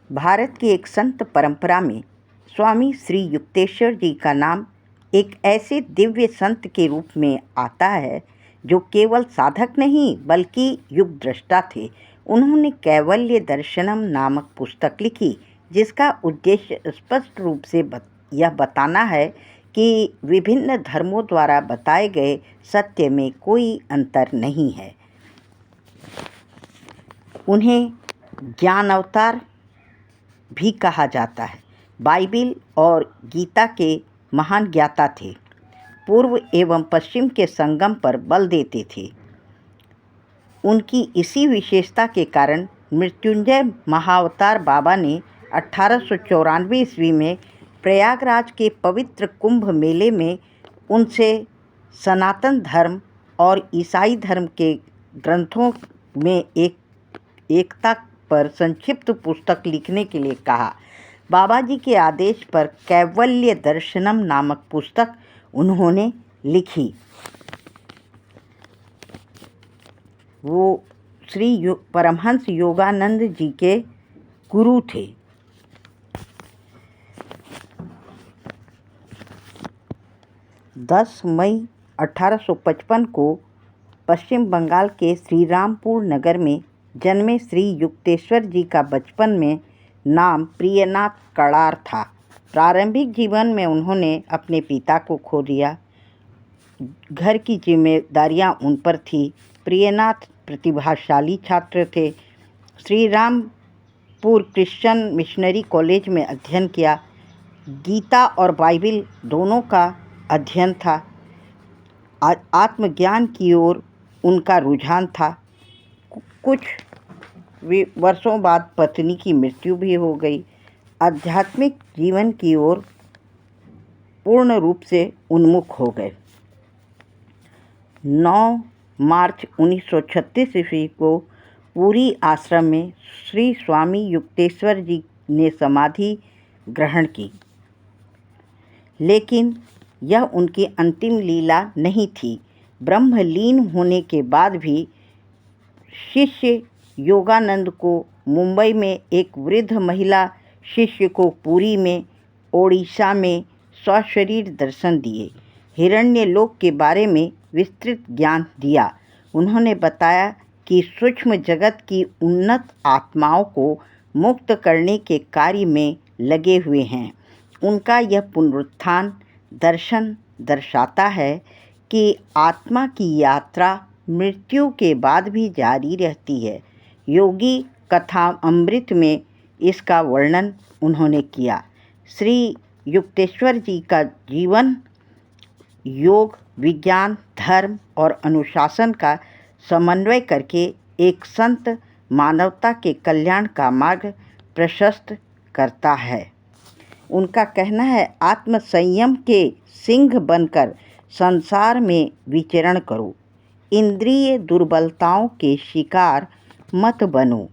भारत की एक संत परंपरा में स्वामी श्री युक्तेश्वर जी का नाम एक ऐसे दिव्य संत के रूप में आता है जो केवल साधक नहीं बल्कि युग दृष्टा थे। उन्होंने कैवल्य दर्शनम नामक पुस्तक लिखी, जिसका उद्देश्य स्पष्ट रूप से यह बताना है कि विभिन्न धर्मों द्वारा बताए गए सत्य में कोई अंतर नहीं है। उन्हें ज्ञान अवतार भी कहा जाता है। बाइबिल और गीता के महान ज्ञाता थे। पूर्व एवं पश्चिम के संगम पर बल देते थे। उनकी इसी विशेषता के कारण मृत्युंजय महाअवतार बाबा ने 1894 ईस्वी में प्रयागराज के पवित्र कुंभ मेले में उनसे सनातन धर्म और ईसाई धर्म के ग्रंथों में एकता पर संक्षिप्त पुस्तक लिखने के लिए कहा। बाबा जी के आदेश पर कैवल्य दर्शनम नामक पुस्तक उन्होंने लिखी। वो श्री परमहंस योगानंद जी के गुरु थे। दस मई 1855 को पश्चिम बंगाल के श्रीरामपुर नगर में जन्मे श्री युक्तेश्वर जी का बचपन में नाम प्रियनाथ कड़ार था। प्रारंभिक जीवन में उन्होंने अपने पिता को खो दिया। घर की जिम्मेदारियां उन पर थी। प्रियनाथ प्रतिभाशाली छात्र थे। श्रीरामपुर क्रिश्चियन मिशनरी कॉलेज में अध्ययन किया। गीता और बाइबिल दोनों का अध्ययन था। आत्मज्ञान की ओर उनका रुझान था। कुछ वर्षों बाद पत्नी की मृत्यु भी हो गई। आध्यात्मिक जीवन की ओर पूर्ण रूप से उन्मुख हो गए। 9 मार्च 1936 ईस्वी को पूरी आश्रम में श्री स्वामी युक्तेश्वर जी ने समाधि ग्रहण की, लेकिन यह उनकी अंतिम लीला नहीं थी। ब्रह्मलीन होने के बाद भी शिष्य योगानंद को मुंबई में एक वृद्ध महिला शिष्य को पुरी में ओडिशा में सशरीर दर्शन दिए। हिरण्यलोक के बारे में विस्तृत ज्ञान दिया। उन्होंने बताया कि सूक्ष्म जगत की उन्नत आत्माओं को मुक्त करने के कार्य में लगे हुए हैं। उनका यह पुनरुत्थान दर्शन दर्शाता है कि आत्मा की यात्रा मृत्यु के बाद भी जारी रहती है। योगी कथा अमृत में इसका वर्णन उन्होंने किया। श्री युक्तेश्वर जी का जीवन योग, विज्ञान, धर्म और अनुशासन का समन्वय करके एक संत मानवता के कल्याण का मार्ग प्रशस्त करता है। उनका कहना है, आत्मसंयम के सिंह बनकर संसार में विचरण करो। इंद्रिय दुर्बलताओं के शिकार मत बनो।